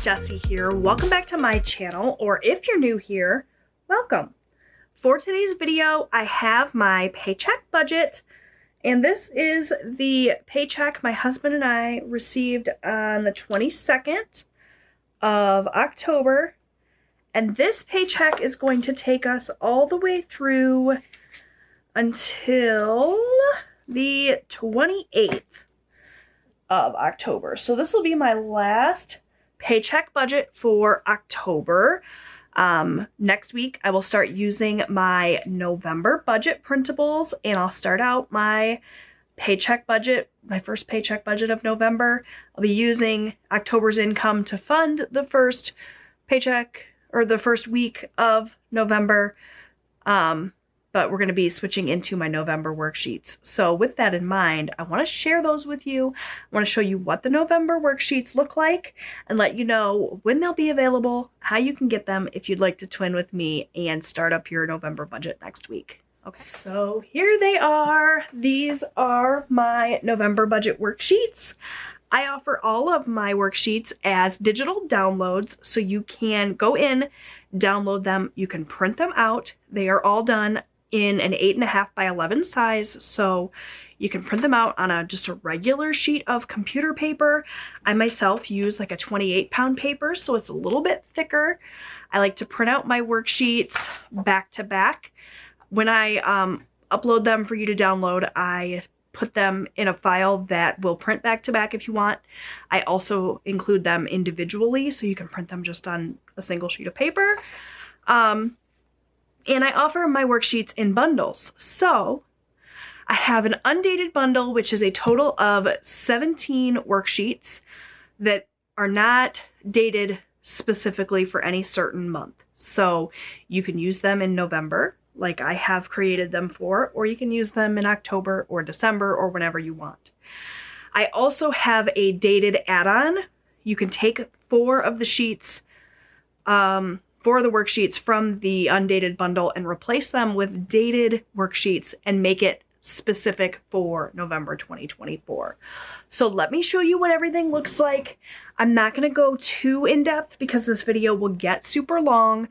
Jessie here. Welcome back to my channel, or if you're new here, welcome. For today's video, I have my paycheck budget, and this is the paycheck my husband and I received on the 22nd of October, and this paycheck is going to take us all the way through until the 28th of October. So this will be my last paycheck budget for October. Next week I will start using my November budget printables, and I'll start out my paycheck budget, my first paycheck budget of November. I'll be using October's income to fund the first paycheck, or the first week of November. But we're going to be switching into my November worksheets. So with that in mind, I want to share those with you. I want to show you what the November worksheets look like and let you know when they'll be available, how you can get them if you'd like to twin with me and start up your November budget next week. Okay, so here they are. These are my November budget worksheets. I offer all of my worksheets as digital downloads, so you can go in, download them, you can print them out. They are all done in an 8.5 by 11 size, so you can print them out on just a regular sheet of computer paper. I myself use like a 28-pound paper, so it's a little bit thicker. I like to print out my worksheets back to back. When I upload them for you to download, I put them in a file that will print back to back if you want. I also include them individually, so you can print them just on a single sheet of paper. And I offer my worksheets in bundles. So I have an undated bundle, which is a total of 17 worksheets that are not dated specifically for any certain month. So you can use them in November, like I have created them for, or you can use them in October or December or whenever you want. I also have a dated add-on. You can take 4 of the sheets, 4 of the worksheets from the undated bundle and replace them with dated worksheets and make it specific for November 2024. So let me show you what everything looks like. I'm not going to go too in-depth because this video will get super long,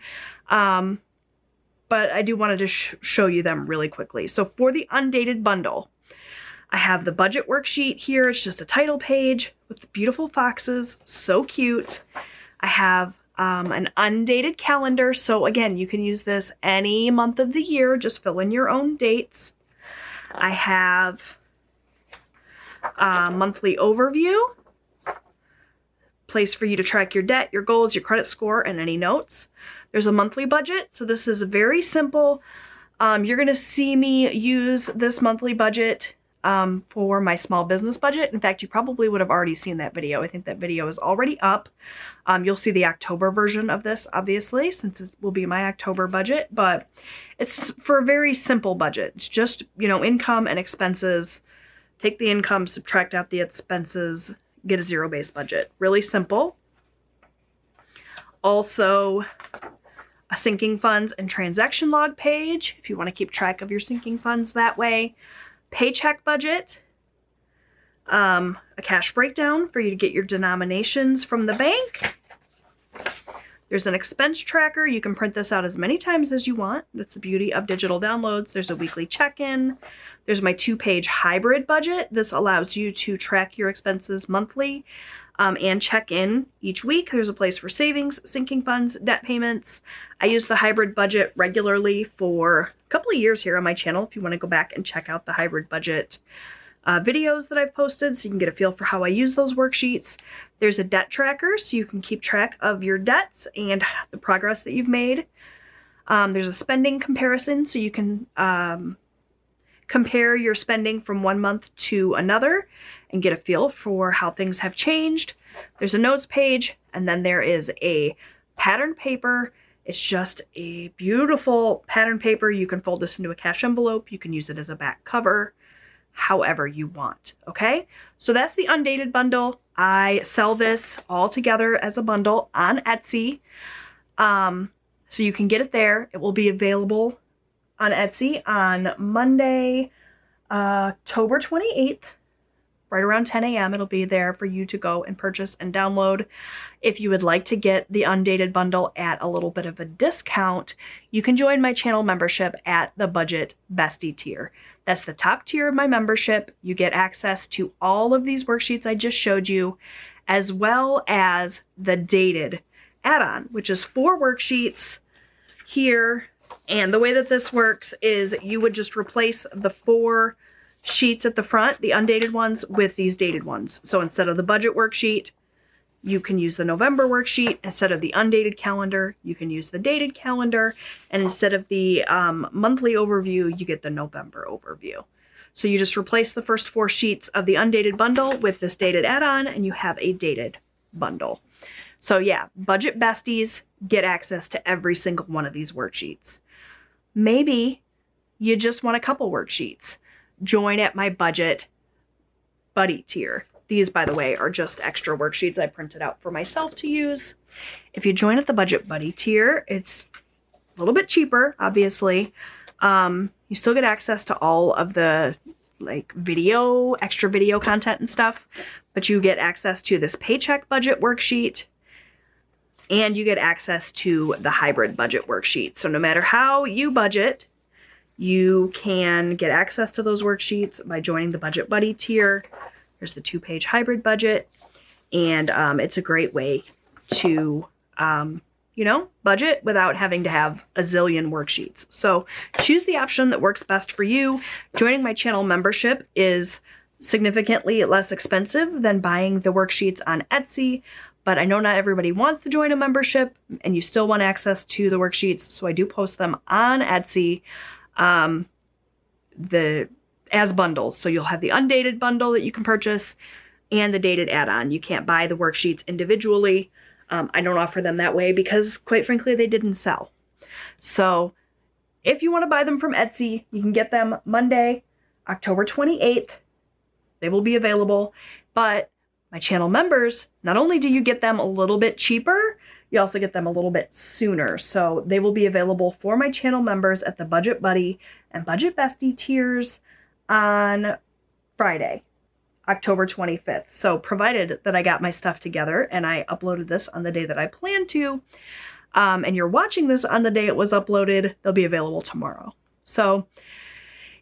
but I do want to show you them really quickly. So for the undated bundle, I have the budget worksheet here. It's just a title page with the beautiful foxes, so cute. I have an undated calendar, so again, you can use this any month of the year, just fill in your own dates. I have a monthly overview, place for you to track your debt, your goals, your credit score, and any notes. There's a monthly budget, so this is very simple. You're going to see me use this monthly budget for my small business budget. In fact, you probably would have already seen that video. I think that video is already up. You'll see the October version of this, obviously, since it will be my October budget, but it's for a very simple budget. It's just, you know, income and expenses. Take the income, subtract out the expenses, get a zero-based budget. Really simple. Also, a sinking funds and transaction log page, if you want to keep track of your sinking funds that way. Paycheck budget, a cash breakdown for you to get your denominations from the bank. There's an expense tracker. You can print this out as many times as you want. That's the beauty of digital downloads. There's a weekly check-in. There's my 2-page hybrid budget. This allows you to track your expenses monthly and check in each week. There's a place for savings, sinking funds, debt payments. I use the hybrid budget regularly for a couple of years here on my channel if you want to go back and check out the hybrid budget videos that I've posted so you can get a feel for how I use those worksheets. There's a debt tracker so you can keep track of your debts and the progress that you've made. There's a spending comparison so you can compare your spending from one month to another and get a feel for how things have changed. There's a notes page, and then there is a pattern paper. It's just a beautiful pattern paper. You can fold this into a cash envelope. You can use it as a back cover, however you want, okay? So that's the undated bundle. I sell this all together as a bundle on Etsy. So you can get it there. It will be available on Etsy on Monday, October 28th, right around 10 a.m. It'll be there for you to go and purchase and download. If you would like to get the undated bundle at a little bit of a discount, you can join my channel membership at the Budget Bestie tier. That's the top tier of my membership. You get access to all of these worksheets I just showed you, as well as the dated add-on, which is 4 worksheets here. And the way that this works is you would just replace the 4 sheets at the front, the undated ones, with these dated ones. So instead of the budget worksheet, you can use the November worksheet. Instead of the undated calendar, you can use the dated calendar. And instead of the monthly overview, you get the November overview. So you just replace the first 4 sheets of the undated bundle with this dated add-on, and you have a dated bundle. So yeah, Budget Besties get access to every single one of these worksheets. Maybe you just want a couple worksheets. Join at my Budget Buddy tier. These, by the way, are just extra worksheets I printed out for myself to use. If you join at the Budget Buddy tier, it's a little bit cheaper, obviously. You still get access to all of the extra video content and stuff, but you get access to this Paycheck budget worksheet, and you get access to the hybrid budget worksheet. So no matter how you budget, you can get access to those worksheets by joining the Budget Buddy tier. There's the 2-page hybrid budget, and it's a great way to, budget without having to have a zillion worksheets. So choose the option that works best for you. Joining my channel membership is significantly less expensive than buying the worksheets on Etsy, but I know not everybody wants to join a membership and you still want access to the worksheets, so I do post them on Etsy as bundles. So you'll have the undated bundle that you can purchase and the dated add-on. You can't buy the worksheets individually. I don't offer them that way because, quite frankly, they didn't sell. So if you want to buy them from Etsy, you can get them Monday, October 28th. They will be available, but my channel members, not only do you get them a little bit cheaper, you also get them a little bit sooner. So they will be available for my channel members at the Budget Buddy and Budget Bestie tiers on Friday, October 25th. So provided that I got my stuff together and I uploaded this on the day that I planned to, and you're watching this on the day it was uploaded, they'll be available tomorrow. So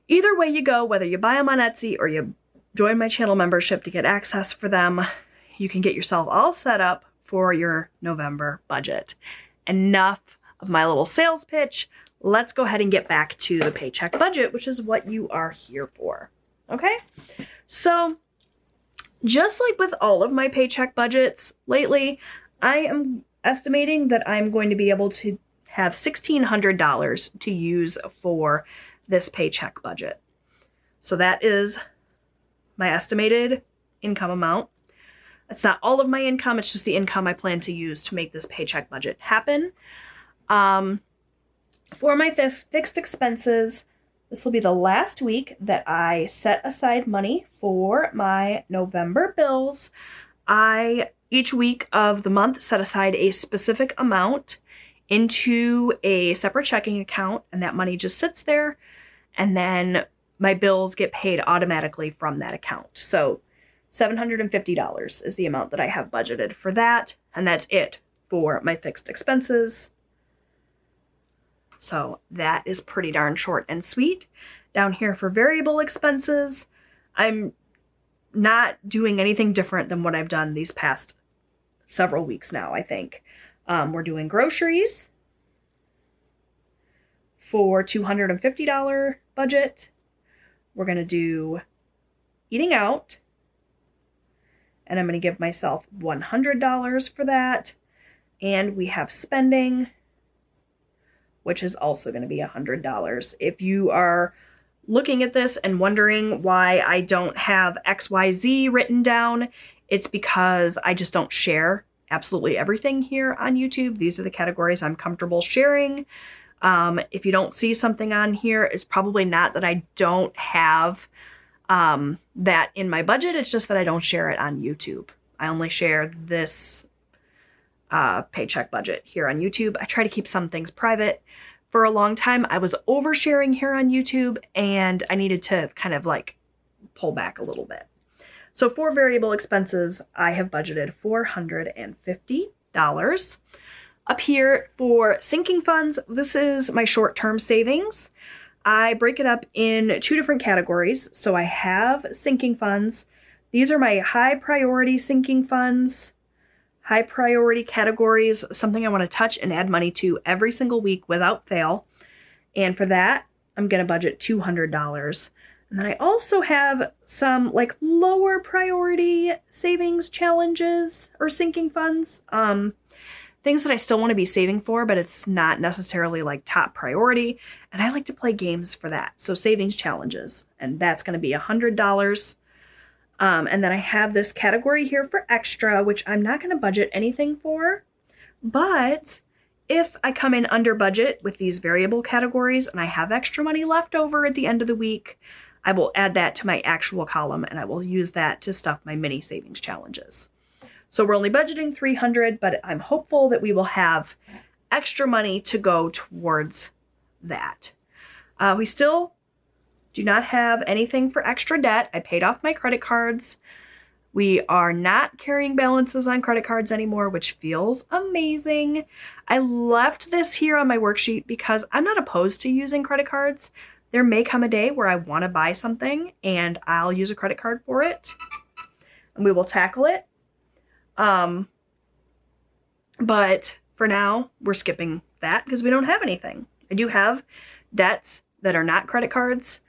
either way you go, whether you buy them on Etsy or you join my channel membership to get access for them, you can get yourself all set up for your November budget. Enough of my little sales pitch. Let's go ahead and get back to the Paycheck budget, which is what you are here for. Okay? So just like with all of my Paycheck budgets lately, I am estimating that I'm going to be able to have $1,600 to use for this Paycheck budget. So that is my estimated income amount. It's not all of my income, it's just the income I plan to use to make this Paycheck budget happen. For my fixed expenses, this will be the last week that I set aside money for my November bills. I, each week of the month, set aside a specific amount into a separate checking account, and that money just sits there, and then my bills get paid automatically from that account. So $750 is the amount that I have budgeted for that, and that's it for my fixed expenses. So that is pretty darn short and sweet. Down here for variable expenses, I'm not doing anything different than what I've done these past several weeks now, I think. We're doing groceries for $250 budget. We're going to do eating out, and I'm going to give myself $100 for that. And we have spending, which is also going to be $100. If you are looking at this and wondering why I don't have XYZ written down, it's because I just don't share absolutely everything here on YouTube. These are the categories I'm comfortable sharing. If you don't see something on here, it's probably not that I don't have that in my budget. It's just that I don't share it on YouTube. I only share this Paycheck budget here on YouTube. I try to keep some things private. For a long time, I was oversharing here on YouTube, and I needed to kind of like pull back a little bit. So for variable expenses, I have budgeted $450. Up here for sinking funds, this is my short-term savings. I break it up in 2 different categories. So I have sinking funds. These are my high priority sinking funds, high priority categories, something I want to touch and add money to every single week without fail. And for that, I'm going to budget $200. And then I also have some like lower priority savings challenges or sinking funds, things that I still want to be saving for, but it's not necessarily like top priority. And I like to play games for that. So savings challenges, and that's going to be $100. And then I have this category here for extra, which I'm not going to budget anything for, but if I come in under budget with these variable categories and I have extra money left over at the end of the week, I will add that to my actual column and I will use that to stuff my mini savings challenges. So we're only budgeting $300, but I'm hopeful that we will have extra money to go towards that. We still do not have anything for extra debt. I paid off my credit cards. We are not carrying balances on credit cards anymore, which feels amazing. I left this here on my worksheet because I'm not opposed to using credit cards. There may come a day where I want to buy something and I'll use a credit card for it, and we will tackle it. But for now, we're skipping that because we don't have anything. I do have debts that are not credit cards.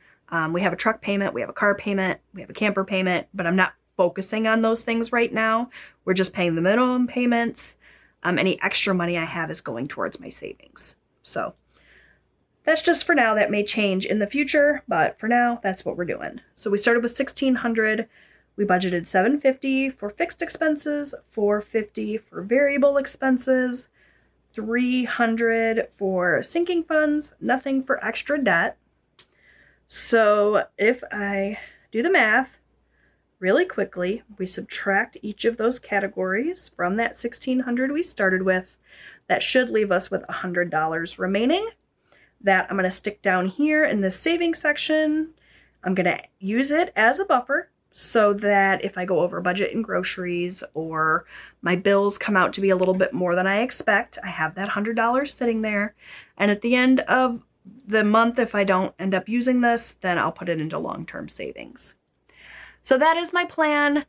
We have a truck payment, we have a car payment, we have a camper payment, but I'm not focusing on those things right now. We're just paying the minimum payments. Any extra money I have is going towards my savings. So that's just for now. That may change in the future, but for now, that's what we're doing. So we started with $1,600. We budgeted $750 for fixed expenses, $450 for variable expenses, $300 for sinking funds, nothing for extra debt. So if I do the math really quickly, we subtract each of those categories from that $1,600 we started with. That should leave us with $100 remaining. That I'm going to stick down here in this savings section. I'm going to use it as a buffer so that if I go over budget in groceries or my bills come out to be a little bit more than I expect, I have that $100 sitting there. And at the end of the month, if I don't end up using this, then I'll put it into long-term savings. So that is my plan.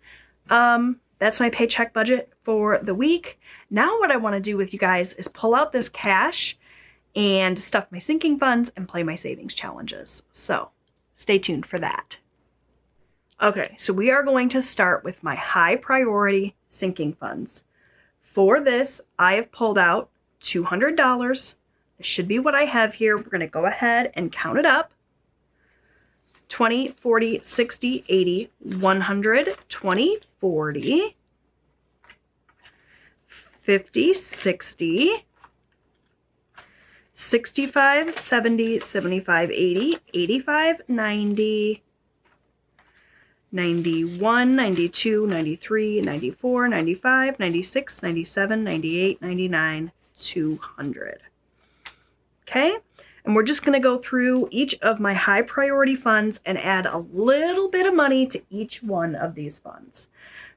That's my paycheck budget for the week. Now what I want to do with you guys is pull out this cash and stuff my sinking funds and play my savings challenges. So stay tuned for that. Okay, so we are going to start with my high priority sinking funds. For this, I have pulled out $200. This should be what I have here. We're going to go ahead and count it up. 20, 40, 60, 80, 100, 20, 40, 50, 60, 65, 70, 75, 80, 85, 90, 91, 92, 93, 94, 95, 96, 97, 98, 99, 200. Okay, and we're just going to go through each of my high priority funds and add a little bit of money to each one of these funds.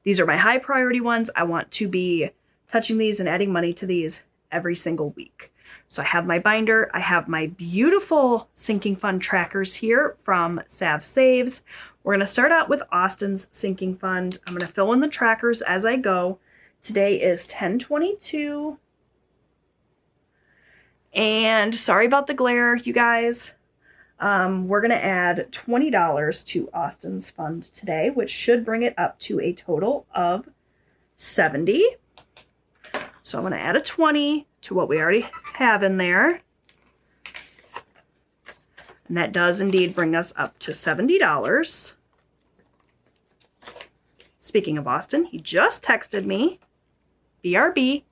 These are my high priority ones. I want to be touching these and adding money to these every single week. So I have my binder. I have my beautiful sinking fund trackers here from Sav Saves. We're going to start out with Austin's sinking fund. I'm going to fill in the trackers as I go. Today is 10/22. And sorry about the glare, you guys. We're going to add $20 to Austin's fund today, which should bring it up to a total of $70. So I'm going to add a 20 to what we already have in there. And that does indeed bring us up to $70. Speaking of Austin, he just texted me. BRB.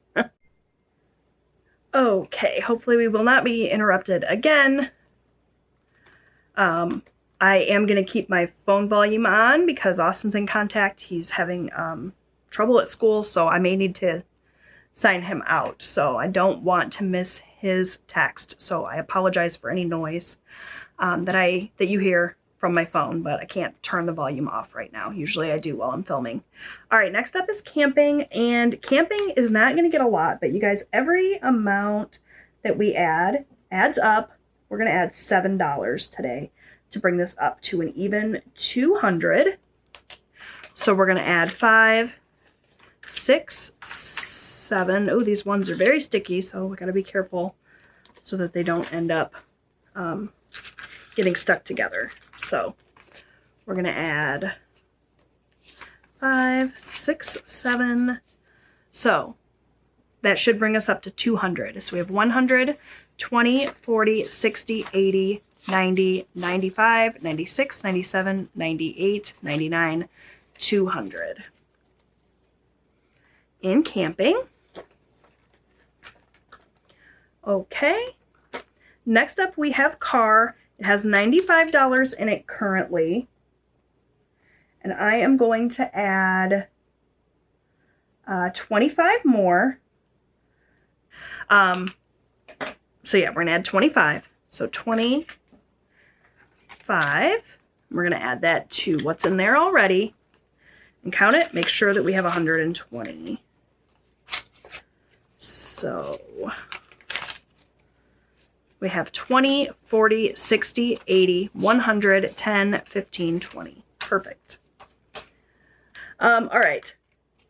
Okay, hopefully we will not be interrupted again. I am going to keep my phone volume on because Austin's in contact. He's having trouble at school, so I may need to sign him out. So I don't want to miss his text. So I apologize for any noise that you hear from my phone, but I can't turn the volume off right now. Usually I do while I'm filming. All right, next up is camping, and camping is not going to get a lot, but you guys, every amount that we add adds up. We're going to add $7 today to bring this up to an even 200. So we're going to add 5, 6, 7. Oh, these ones are very sticky, so we got to be careful so that they don't end up getting stuck together. So we're going to add 5, 6, 7. So that should bring us up to 200. So we have 100, 20, 40, 60, 80, 90, 95, 96, 97, 98, 99, 200. In camping. Okay. Next up we have car. It has $95 in it currently. And I am going to add 25 more. So yeah, we're going to add 25. So 25. We're going to add that to what's in there already. And count it. Make sure that we have 120. So we have 20, 40, 60, 80, 100, 10, 15, 20. Perfect. All right.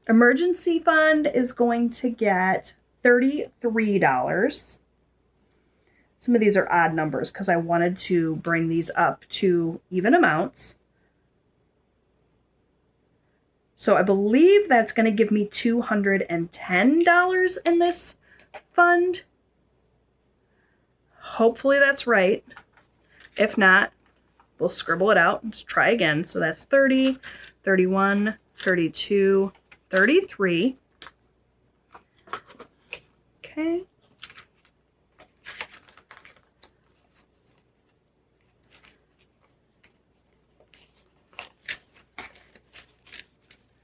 Emergency fund is going to get $33. Some of these are odd numbers because I wanted to bring these up to even amounts. So I believe that's going to give me $210 in this fund. Hopefully that's right. If not, we'll scribble it out and just try again. So that's 30, 31, 32, 33. Okay.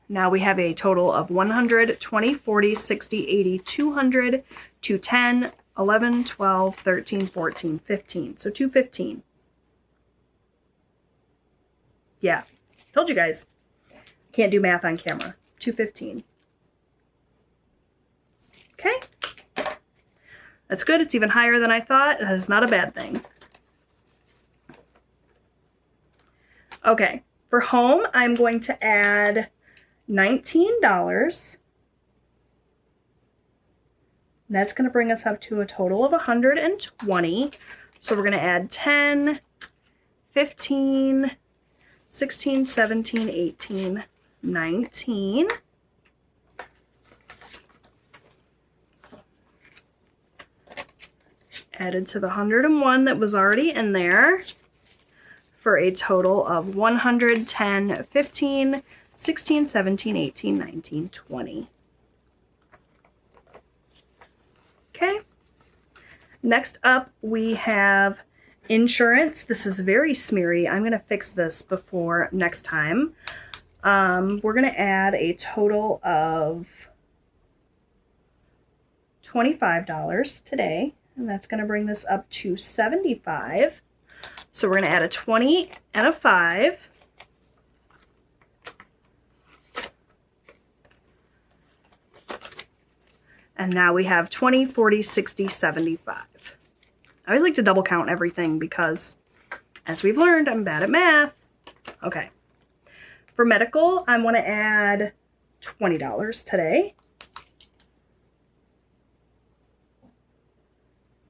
Now we have a total of 100, 20, 40, 60, 80, 200, 210, 11, 12, 13, 14, 15. So 215. Yeah, told you guys. Can't do math on camera. 215. Okay. That's good. It's even higher than I thought. That is not a bad thing. Okay. For home, I'm going to add $19. That's going to bring us up to a total of 120. So we're going to add 10, 15, 16, 17, 18, 19. Added to the 101 that was already in there for a total of 110, 15, 16, 17, 18, 19, 20. Okay. Next up, we have insurance. This is very smeary. I'm going to fix this before next time. We're going to add a total of $25 today, and that's going to bring this up to 75. So we're going to add a 20 and a 5. And now we have 20, 40, 60, 75. I always like to double count everything because, as we've learned, I'm bad at math. Okay. For medical, I'm going to add $20 today.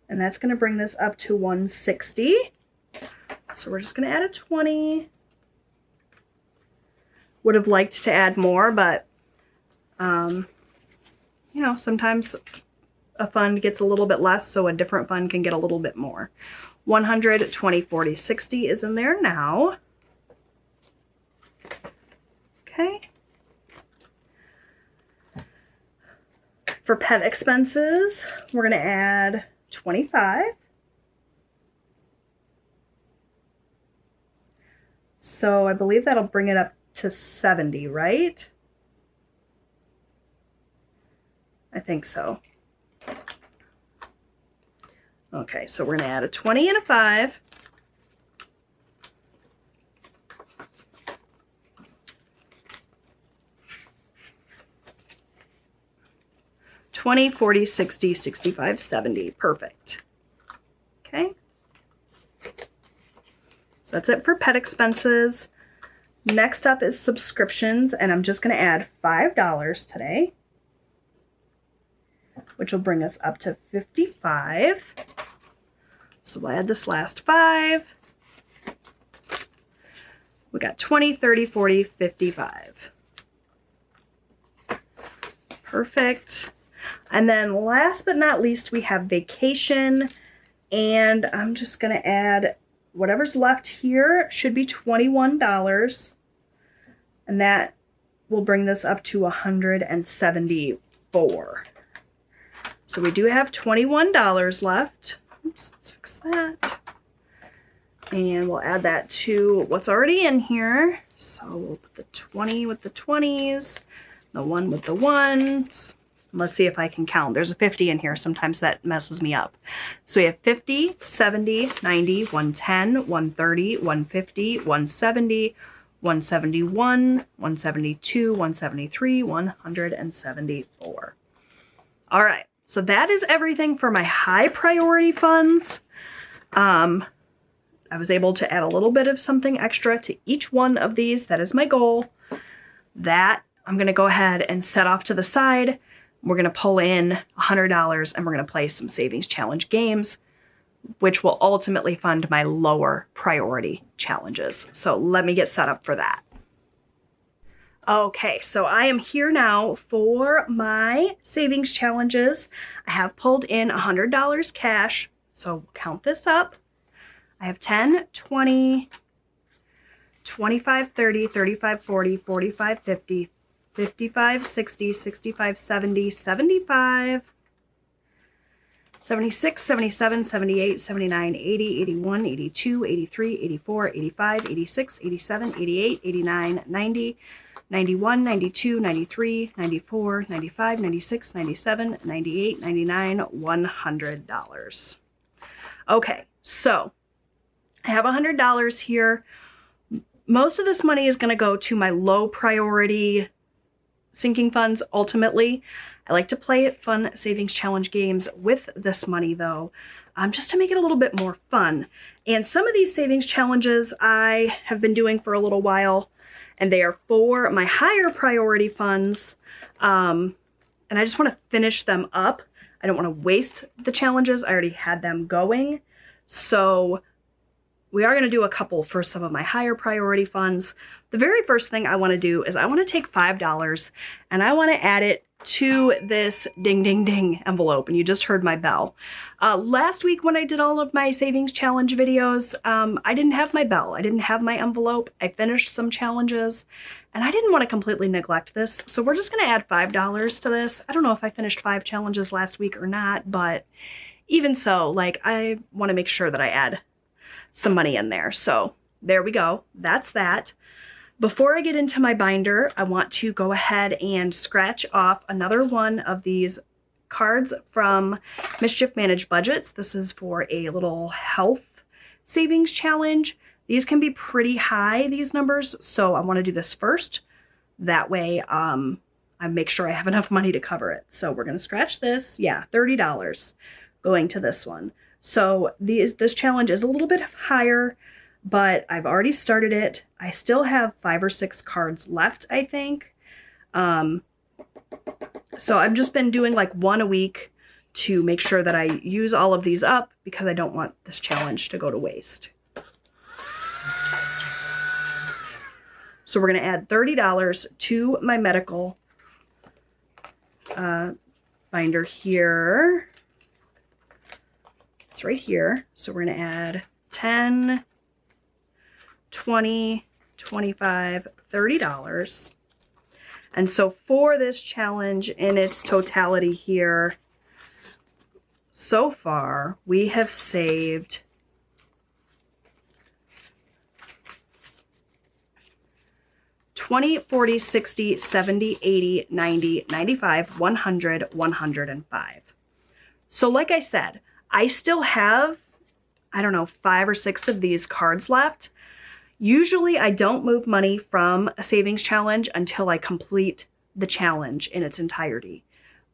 And that's going to bring this up to 160. So we're just going to add a 20. Would have liked to add more, but you know, sometimes a fund gets a little bit less, so a different fund can get a little bit more. 100, 20, 40, 60 is in there now. Okay. For pet expenses, we're going to add 25. So I believe that'll bring it up to 70, right? I think so. Okay, so we're going to add a 20 and a 5. 20, 40, 60, 65, 70. Perfect. Okay. So that's it for pet expenses. Next up is subscriptions, and I'm just going to add $5 today, which will bring us up to 55. So we'll add this last 5. We got 20, 30, 40, 55. Perfect. And then last but not least, we have vacation, and I'm just going to add whatever's left here. Should be $21, and that will bring this up to 174. So we do have $21 left. Oops, let's fix that. And we'll add that to what's already in here. So we'll put the 20 with the 20s, the 1 with the 1s. Let's see if I can count. There's a 50 in here. Sometimes that messes me up. So we have 50, 70, 90, 110, 130, 150, 170, 171, 172, 173, 174. All right. So that is everything for my high priority funds. I was able to add a little bit of something extra to each one of these. That is my goal. That I'm going to go ahead and set off to the side. We're going to pull in $100 and we're going to play some savings challenge games, which will ultimately fund my lower priority challenges. So let me get set up for that. Okay, so I am here now for my savings challenges. I have pulled in $100 cash, so count this up. I have 10, 20, 25, 30, 35, 40, 45, 50, 55, 60, 65, 70, 75, 76, 77, 78, 79, 80, 81, 82, 83, 84, 85, 86, 87, 88, 89, 90, 91, 92, 93, 94, 95, 96, 97, 98, 99, $100. Okay, so I have $100 here. Most of this money is going to go to my low priority sinking funds ultimately. I like to play fun savings challenge games with this money though, just to make it a little bit more fun. And some of these savings challenges I have been doing for a little while, and they are for my higher priority funds. And I just want to finish them up. I don't want to waste the challenges. I already had them going. So we are going to do a couple for some of my higher priority funds. The very first thing I want to do is I want to take $5 and I want to add it to this ding, ding, ding envelope. And you just heard my bell. Last week when I did all of my savings challenge videos, I didn't have my bell. I didn't have my envelope. I finished some challenges and I didn't want to completely neglect this. So we're just going to add $5 to this. I don't know if I finished 5 challenges last week or not, but even so, like, I want to make sure that I add some money in there. So there we go. That's that. Before I get into my binder, I want to go ahead and scratch off another one of these cards from Mischief Managed Budgets. This is for a little health savings challenge. These can be pretty high, these numbers, so I want to do this first. That way I make sure I have enough money to cover it. So we're going to scratch this. Yeah, $30 going to this one. So this challenge is a little bit higher, but I've already started it. I still have 5 or 6 cards left, I think. So I've just been doing like one a week to make sure that I use all of these up because I don't want this challenge to go to waste. So we're going to add $30 to my medical binder here. It's right here. So we're going to add 10, 20, 25, $30. And so for this challenge in its totality here, so far we have saved $20, $40, $60, $70, $80, $90, $95, $100, $105. So like I said, I still have, I don't know, 5 or 6 of these cards left. Usually I don't move money from a savings challenge until I complete the challenge in its entirety.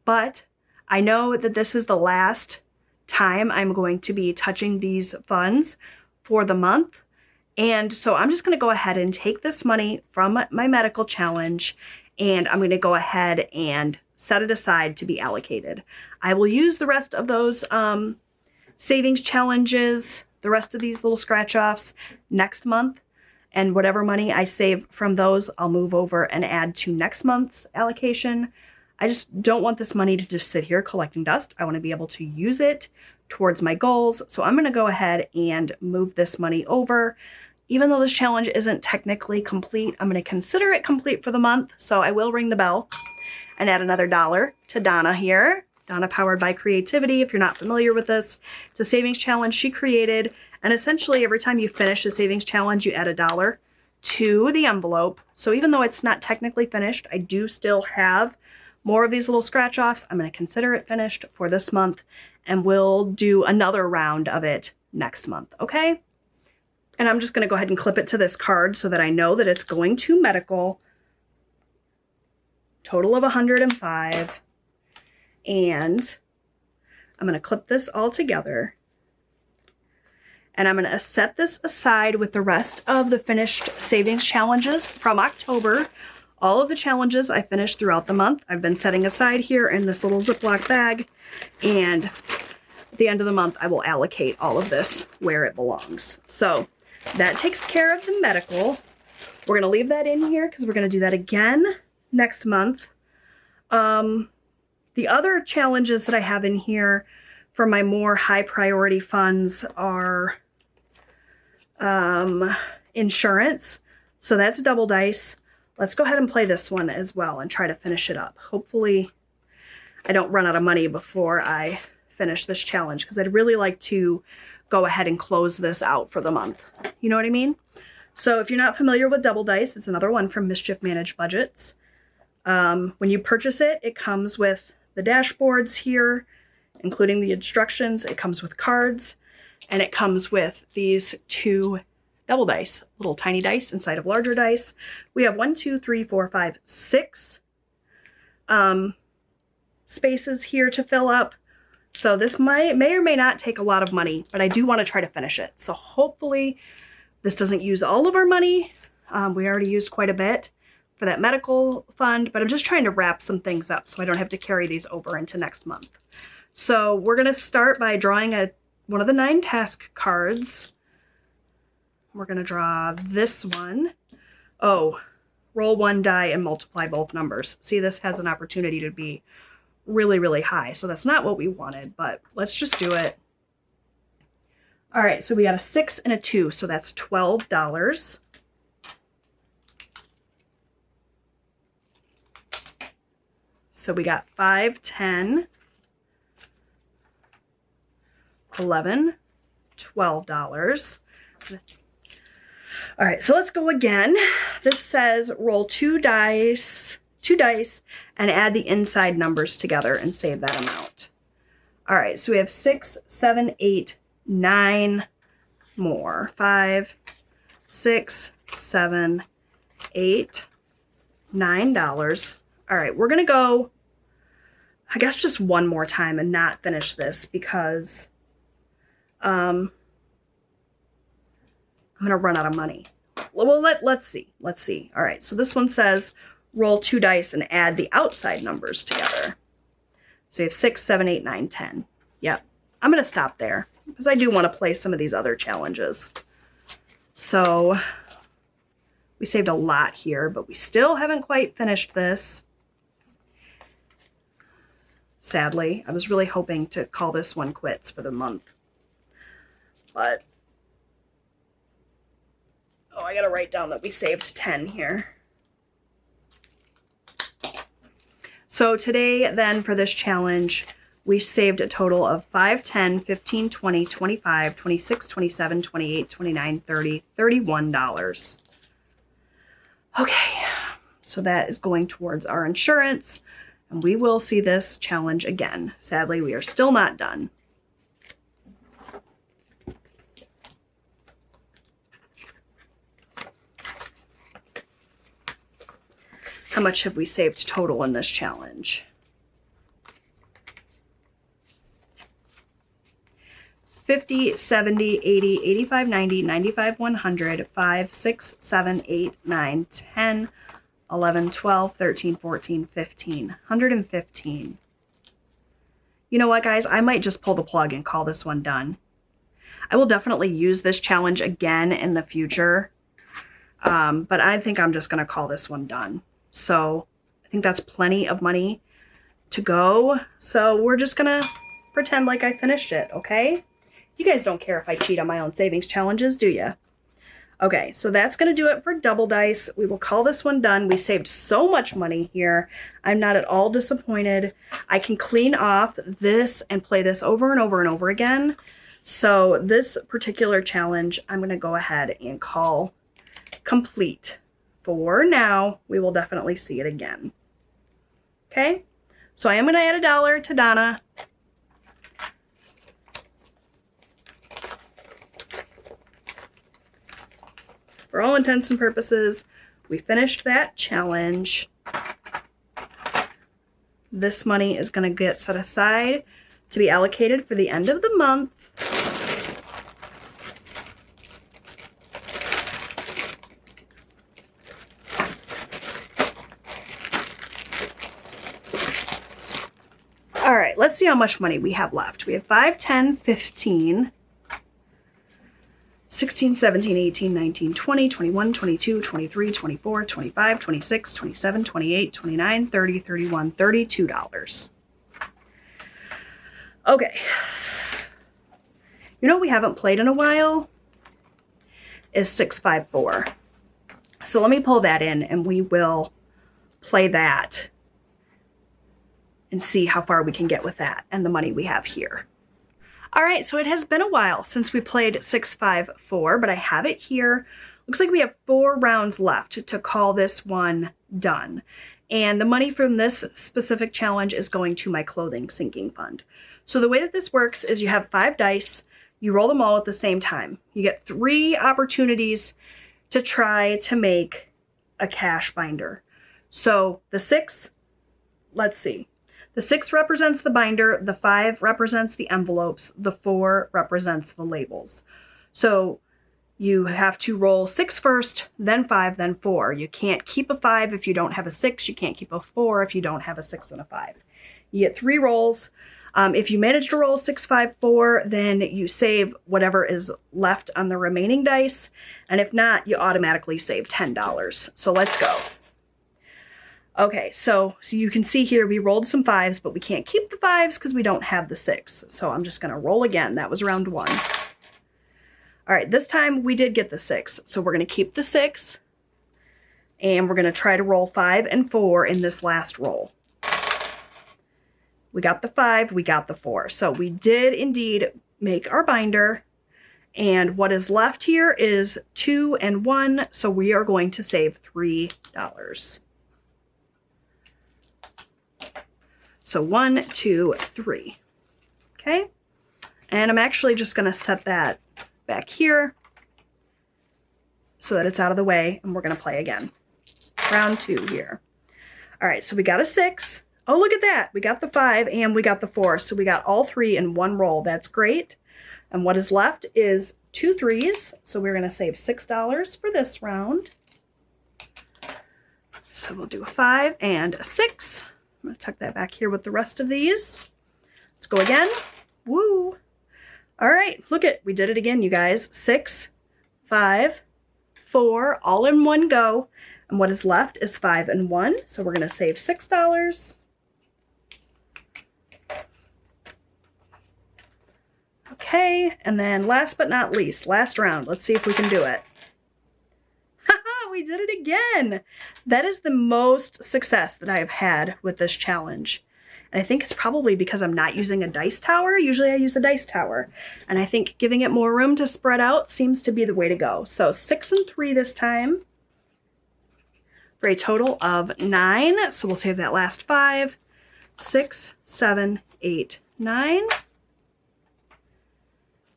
But I know that this is the last time I'm going to be touching these funds for the month. And so I'm just going to go ahead and take this money from my medical challenge, and I'm going to go ahead and set it aside to be allocated. I will use the rest of those savings challenges, the rest of these little scratch offs next month, and whatever money I save from those, I'll move over and add to next month's allocation. I just don't want this money to just sit here collecting dust. I want to be able to use it towards my goals. So I'm going to go ahead and move this money over. Even though this challenge isn't technically complete, I'm going to consider it complete for the month. So I will ring the bell and add another $1 to Donna here. Donna Powered by Creativity. If you're not familiar with this, it's a savings challenge she created. And essentially every time you finish the savings challenge, you add $1 to the envelope. So even though it's not technically finished, I do still have more of these little scratch offs. I'm going to consider it finished for this month, and we'll do another round of it next month, okay? And I'm just going to go ahead and clip it to this card so that I know that it's going to medical. Total of 105. And I'm going to clip this all together. And I'm going to set this aside with the rest of the finished savings challenges from October. All of the challenges I finished throughout the month, I've been setting aside here in this little Ziploc bag. And at the end of the month, I will allocate all of this where it belongs. So that takes care of the medical. We're going to leave that in here because we're going to do that again next month. The other challenges that I have in here for my more high priority funds are insurance. So that's double dice. Let's go ahead and play this one as well and try to finish it up. Hopefully I don't run out of money before I finish this challenge, because I'd really like to go ahead and close this out for the month. You know what I mean? So if you're not familiar with double dice, it's another one from Mischief Managed Budgets. When you purchase it, it comes with the dashboards here, including the instructions. It comes with cards, and it comes with these 2 double dice, little tiny dice inside of larger dice. We have 1, 2, 3, 4, 5, 6 spaces here to fill up. So this may or may not take a lot of money, but I do want to try to finish it. So hopefully this doesn't use all of our money. We already used quite a bit for that medical fund, but I'm just trying to wrap some things up so I don't have to carry these over into next month. So we're going to start by drawing one of the 9 task cards. We're going to draw this one. Oh, roll 1 die and multiply both numbers. See, this has an opportunity to be really, really high. So that's not what we wanted, but let's just do it. All right, so we got a 6 and a 2, so that's $12. So we got 5, 10, 11, $12. All right, so let's go again. This says roll 2 dice, and add the inside numbers together and save that amount. All right, so we have 6, 7, 8, 9 more. 5, 6, 7, 8, $9. All right, we're gonna go, I guess, just one more time and not finish this because I'm gonna run out of money. Well, let's see. All right, so this one says roll 2 dice and add the outside numbers together. So you have 6, 7, 8, 9, 10. Yep, I'm gonna stop there because I do want to play some of these other challenges. So we saved a lot here, but we still haven't quite finished this. Sadly, I was really hoping to call this one quits for the month. But, oh, I gotta write down that we saved 10 here. So today, then, for this challenge, we saved a total of 5, 10, 15, 20, 25, 26, 27, 28, 29, 30, $31. Okay, so that is going towards our insurance, and we will see this challenge again. Sadly, we are still not done. How much have we saved total in this challenge? 50, 70, 80, 85, 90, 95, 100, 5, 6, 7, 8, 9, 10, 11, 12, 13, 14, 15, 115. You know what, guys? I might just pull the plug and call this one done. I will definitely use this challenge again in the future, but I think I'm just going to call this one done. So I think that's plenty of money to go. So we're just going to pretend like I finished it, okay? You guys don't care if I cheat on my own savings challenges, do you? Okay, so that's going to do it for double dice. We will call this one done. We saved so much money here. I'm not at all disappointed. I can clean off this and play this over and over and over again. So this particular challenge, I'm going to go ahead and call complete. For now, we will definitely see it again. Okay, so I am going to add $1 to Donna. For all intents and purposes, we finished that challenge. This money is going to get set aside to be allocated for the end of the month. All right, let's see how much money we have left. We have 5, 10, 15, 16, 17, 18, 19, 20, 21, 22, 23, 24, 25, 26, 27, 28, 29, 30, 31, $32. Okay. You know what we haven't played in a while is 654. So let me pull that in and we will play that and see how far we can get with that and the money we have here. All right, so it has been a while since we played 654, but I have it here. Looks like we have 4 rounds left to call this one done. And the money from this specific challenge is going to my clothing sinking fund. So the way that this works is you have 5 dice, you roll them all at the same time. You get 3 opportunities to try to make a cash binder. So the 6, let's see. The 6 represents the binder, the 5 represents the envelopes, the 4 represents the labels. So you have to roll 6 first, then 5, then 4. You can't keep a 5 if you don't have a 6. You can't keep a 4 if you don't have a 6 and a 5. You get 3 rolls. If you manage to roll 6, 5, 4, then you save whatever is left on the remaining dice. And if not, you automatically save $10. So let's go. Okay, so you can see here we rolled some 5s, but we can't keep the 5s because we don't have the 6. So I'm just going to roll again. That was round 1. All right, this time we did get the 6. So we're going to keep the 6. And we're going to try to roll 5 and 4 in this last roll. We got the 5, we got the 4. So we did indeed make our binder. And what is left here is 2 and 1. So we are going to save $3. So 1, 2, 3. Okay. And I'm actually just going to set that back here so that it's out of the way, and we're going to play again. Round 2 here. All right, so we got a 6. Oh, look at that. We got the 5 and we got the 4. So we got all 3 in one roll. That's great. And what is left is 2 3s. So we're going to save $6 for this round. So we'll do a 5 and a 6. I'm going to tuck that back here with the rest of these. Let's go again. Woo! All right, look it. We did it again, you guys. 6, 5, 4, all in one go. And what is left is 5 and 1. So we're going to save $6. Okay, and then last but not least, last round. Let's see if we can do it. We did it again. That is the most success that I have had with this challenge. And I think it's probably because I'm not using a dice tower. Usually I use a dice tower. And I think giving it more room to spread out seems to be the way to go. So 6 and 3 this time for a total of 9. So we'll save that last 5, 6, 7, 8, 9.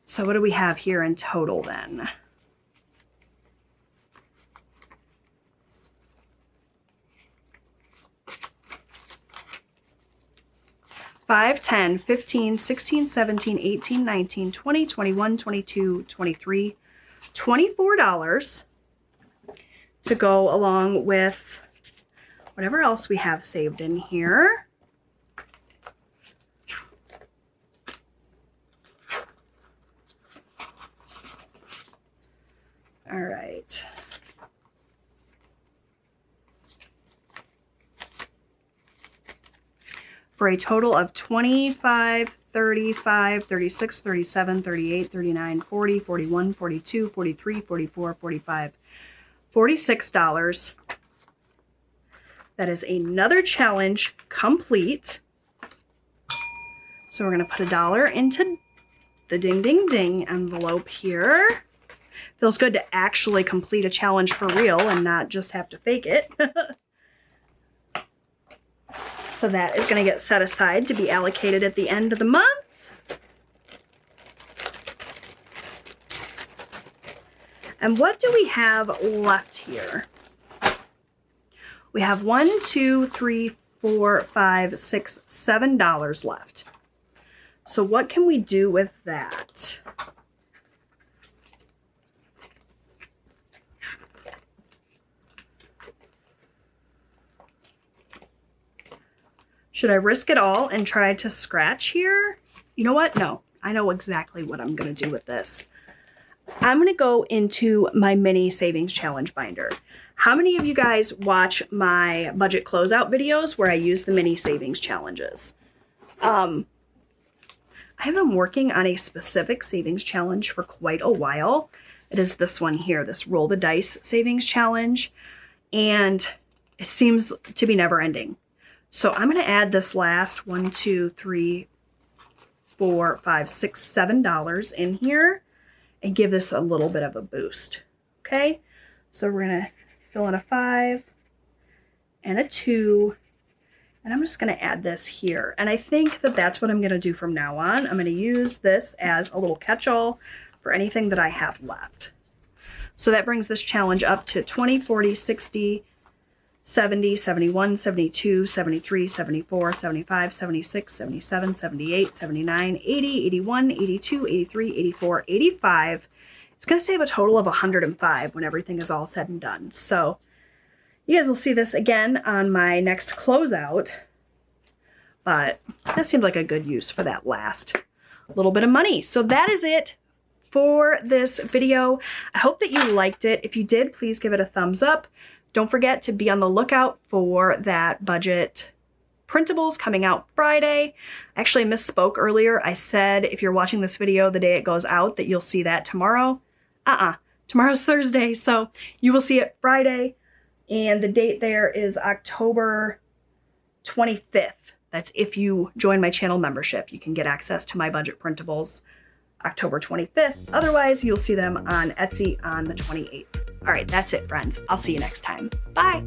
So what do we have here in total then? 5, 10, 15, 16, 17, 18, 19, 20, 21, 22, 23, $24 to go along with whatever else we have saved in here. All right. For a total of 25, 35, 36, 37, 38, 39, 40, 41, 42, 43, 44, 45, $46. That is another challenge complete. So we're going to put $1 into the ding, ding, ding envelope here. Feels good to actually complete a challenge for real and not just have to fake it. So that is going to get set aside to be allocated at the end of the month. And what do we have left here? We have $1, $2, $3, $4, $5, $6, $7 left. So what can we do with that? Should I risk it all and try to scratch here? You know what? No, I know exactly what I'm going to do with this. I'm going to go into my mini savings challenge binder. How many of you guys watch my budget closeout videos where I use the mini savings challenges? I have been working on a specific savings challenge for quite a while. It is this one here, this roll the dice savings challenge, and it seems to be never ending. So I'm going to add this last $1, $2, $3, $4, $5, $6, $7 in here and give this a little bit of a boost. Okay, so we're going to fill in a 5 and a 2, and I'm just going to add this here. And I think that that's what I'm going to do from now on. I'm going to use this as a little catch-all for anything that I have left. So that brings this challenge up to 20, 40, 60, 70, 71, 72, 73, 74, 75, 76, 77, 78, 79, 80, 81, 82, 83, 84, 85. It's going to save a total of 105 when everything is all said and done. So you guys will see this again on my next closeout, but that seemed like a good use for that last little bit of money. So that is it for this video. I hope that you liked it. If you did, please give it a thumbs up. Don't forget to be on the lookout for that budget printables coming out Friday. I actually misspoke earlier. I said if you're watching this video the day it goes out that you'll see that tomorrow. Tomorrow's Thursday, so you will see it Friday. And the date there is October 25th. That's if you join my channel membership. You can get access to my budget printables October 25th. Otherwise, you'll see them on Etsy on the 28th. All right, that's it, friends. I'll see you next time. Bye.